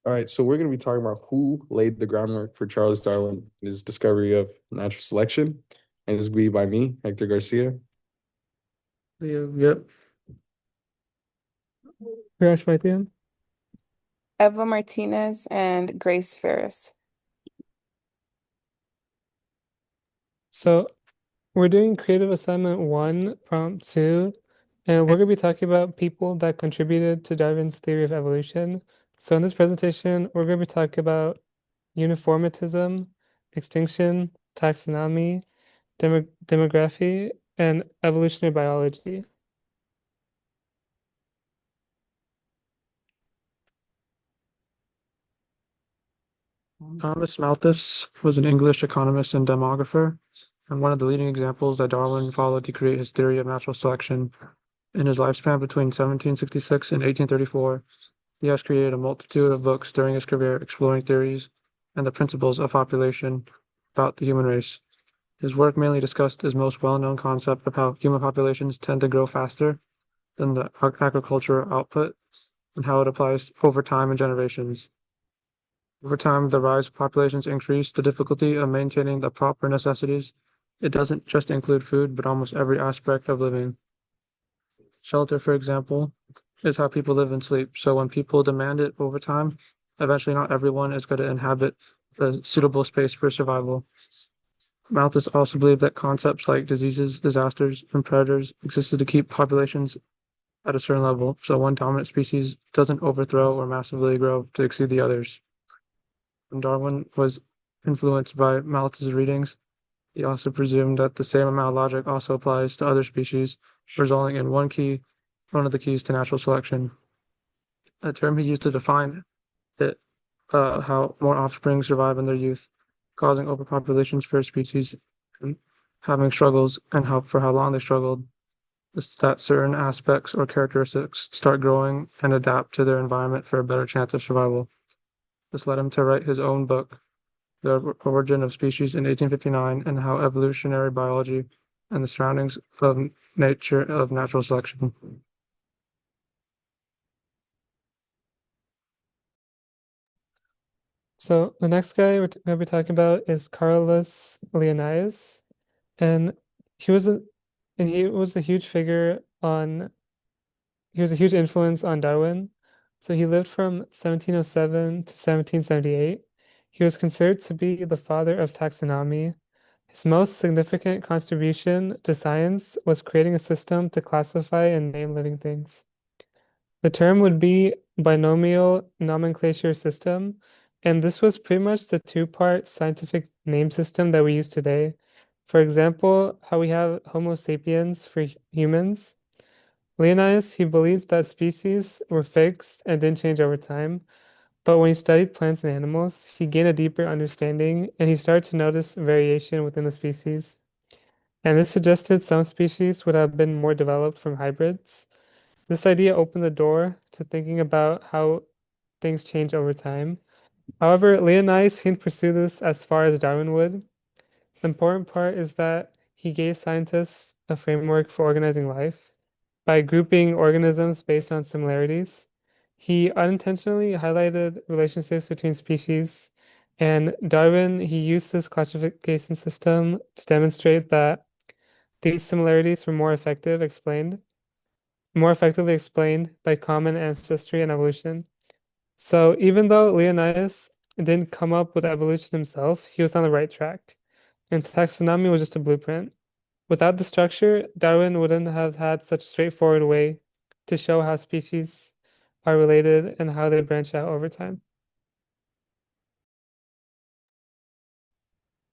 All right, so we're going to be talking about who laid the groundwork for Charles Darwin and his discovery of natural selection. And it's going to be by me, Hector Garcia. Yep. Crash right there. Eva Martinez and Grace Ferris. So we're doing creative assignment one, prompt two, and we're going to be talking about people that contributed to Darwin's theory of evolution. So in this presentation, we're going to be talking about uniformitism, extinction, taxonomy, demography, and evolutionary biology. Thomas Malthus was an English economist and demographer, and one of the leading examples that Darwin followed to create his theory of natural selection. In his lifespan between 1766 and 1834, he has created a multitude of books during his career exploring theories and the principles of population about the human race. His work mainly discussed his most well-known concept of how human populations tend to grow faster than the agricultural output and how it applies over time and generations. Over time, the rise of populations increase the difficulty of maintaining the proper necessities. It doesn't just include food, but almost every aspect of living. Shelter, for example, is how people live and sleep. So when people demand it over time, eventually not everyone is going to inhabit a suitable space for survival. Malthus also believed that concepts like diseases, disasters, and predators existed to keep populations at a certain level, so one dominant species doesn't overthrow or massively grow to exceed the others. When Darwin was influenced by Malthus' readings, he also presumed that the same amount of logic also applies to other species, resulting in one of the keys to natural selection. A term he used to define it, how more offspring survive in their youth, causing overpopulations for a species and having struggles and how long they struggled. Is that certain aspects or characteristics start growing and adapt to their environment for a better chance of survival. This led him to write his own book, The Origin of Species in 1859, and how evolutionary biology and the surroundings of nature of natural selection. So the next guy we're going to be talking about is Carolus Linnaeus, and he was a he was a huge figure on he was a huge influence on Darwin. So he lived from 1707 to 1778. He was considered to be the father of taxonomy. His most significant contribution to science was creating a system to classify and name living things. The term would be binomial nomenclature system, and this was pretty much the two-part scientific name system that we use today. For example, how we have Homo sapiens for humans. Linnaeus, he believes that species were fixed and didn't change over time, but when he studied plants and animals, he gained a deeper understanding and he started to notice variation within the species. And this suggested some species would have been more developed from hybrids. This idea opened the door to thinking about how things change over time. However, Linnaeus didn't pursue this as far as Darwin would. The important part is that he gave scientists a framework for organizing life by grouping organisms based on similarities. He unintentionally highlighted relationships between species, and Darwin, he used this classification system to demonstrate that these similarities were more effectively explained by common ancestry and evolution. So even though Linnaeus didn't come up with evolution himself, he was on the right track, and taxonomy was just a blueprint. Without the structure, Darwin wouldn't have had such a straightforward way to show how species are related and how they branch out over time.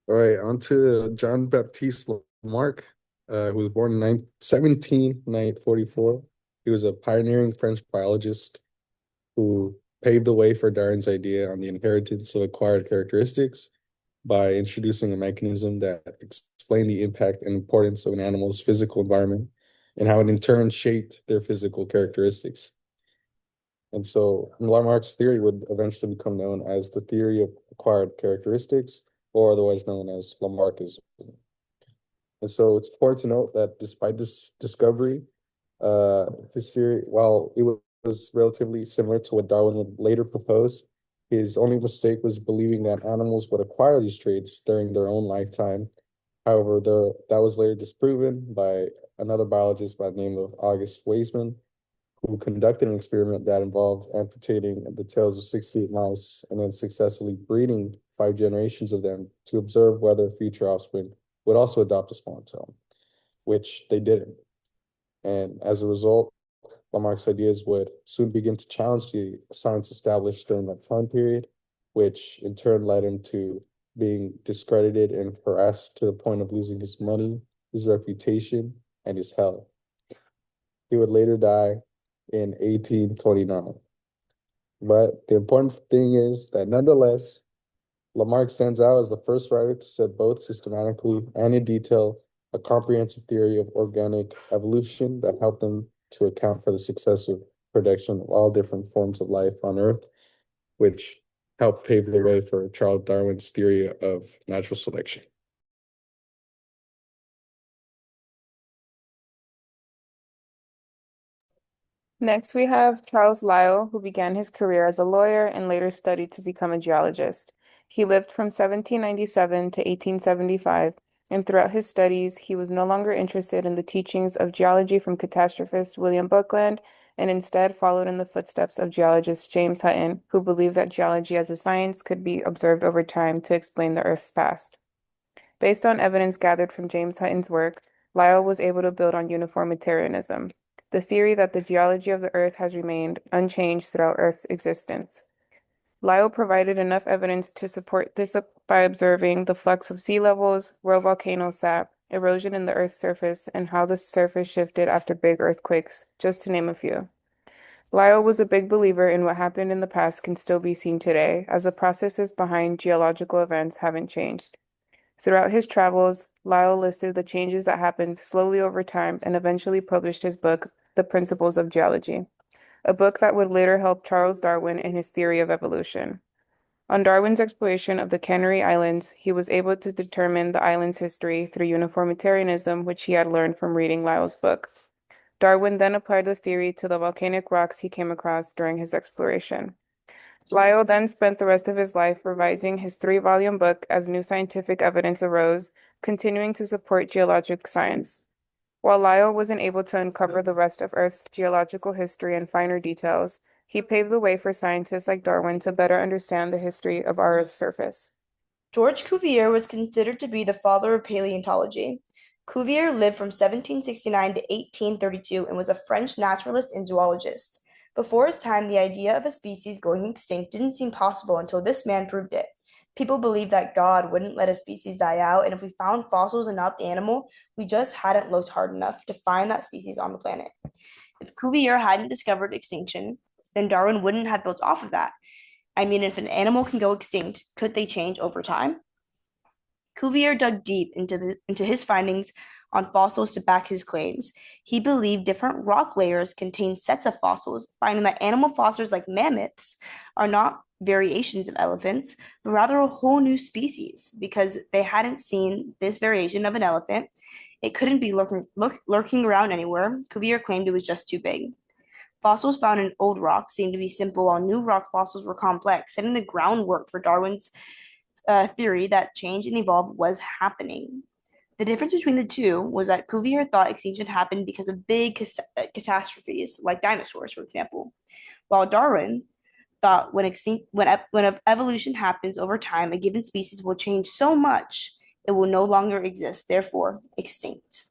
All right, on to John Baptiste Lamarck, who was born in 1744. He was a pioneering French biologist who paved the way for Darwin's idea on the inheritance of acquired characteristics by introducing a mechanism that explained the impact and importance of an animal's physical environment and how it in turn shaped their physical characteristics. And so Lamarck's theory would eventually become known as the theory of acquired characteristics, or otherwise known as Lamarckism. And so it's important to note that despite this discovery, his theory, while it was relatively similar to what Darwin would later propose, His only mistake was believing that animals would acquire these traits during their own lifetime. However, that was later disproven by another biologist by the name of August Weismann, who conducted an experiment that involved amputating the tails of 68 mice and then successfully breeding 5 generations of them to observe whether future offspring would also adopt a spawn tail, which they didn't. And as a result, Lamarck's ideas would soon begin to challenge the science established during that time period, which in turn led him to being discredited and harassed to the point of losing his money, his reputation, and his health. He would later die in 1829. But the important thing is that nonetheless, Lamarck stands out as the first writer to set both systematically and in detail a comprehensive theory of organic evolution that helped them to account for the successive production of all different forms of life on Earth, which helped pave the way for Charles Darwin's theory of natural selection. Next, we have Charles Lyell, who began his career as a lawyer and later studied to become a geologist. He lived from 1797 to 1875, and throughout his studies, he was no longer interested in the teachings of geology from catastrophist William Buckland, and instead followed in the footsteps of geologist James Hutton, who believed that geology as a science could be observed over time to explain the Earth's past. Based on evidence gathered from James Hutton's work, Lyell was able to build on uniformitarianism, the theory that the geology of the Earth has remained unchanged throughout Earth's existence. Lyell provided enough evidence to support this by observing the flux of sea levels, where volcanoes sat, erosion in the Earth's surface, and how the surface shifted after big earthquakes, just to name a few. Lyell was a big believer in what happened in the past can still be seen today, as the processes behind geological events haven't changed. Throughout his travels, Lyell listed the changes that happened slowly over time and eventually published his book, The Principles of Geology, a book that would later help Charles Darwin in his theory of evolution. On Darwin's exploration of the Canary Islands, he was able to determine the island's history through uniformitarianism, which he had learned from reading Lyell's book. Darwin then applied the theory to the volcanic rocks he came across during his exploration. Lyell then spent the rest of his life revising his 3-volume book as new scientific evidence arose, continuing to support geologic science. While Lyell wasn't able to uncover the rest of Earth's geological history in finer details, he paved the way for scientists like Darwin to better understand the history of our Earth's surface. George Cuvier was considered to be the father of paleontology. Cuvier lived from 1769 to 1832 and was a French naturalist and zoologist. Before his time, the idea of a species going extinct didn't seem possible until this man proved it. People believed that God wouldn't let a species die out, and if we found fossils and not the animal, we just hadn't looked hard enough to find that species on the planet. If Cuvier hadn't discovered extinction, then Darwin wouldn't have built off of that. I mean, if an animal can go extinct, could they change over time? Cuvier dug deep into his findings on fossils to back his claims. He believed different rock layers contain sets of fossils, finding that animal fossils like mammoths are not variations of elephants, but rather a whole new species because they hadn't seen this variation of an elephant. It couldn't be lurking around anywhere. Cuvier claimed it was just too big. Fossils found in old rocks seemed to be simple, while new rock fossils were complex, setting the groundwork for Darwin's theory that change and evolve was happening. The difference between the two was that Cuvier thought extinction happened because of big catastrophes, like dinosaurs, for example, while Darwin thought when evolution happens over time, a given species will change so much it will no longer exist, therefore extinct.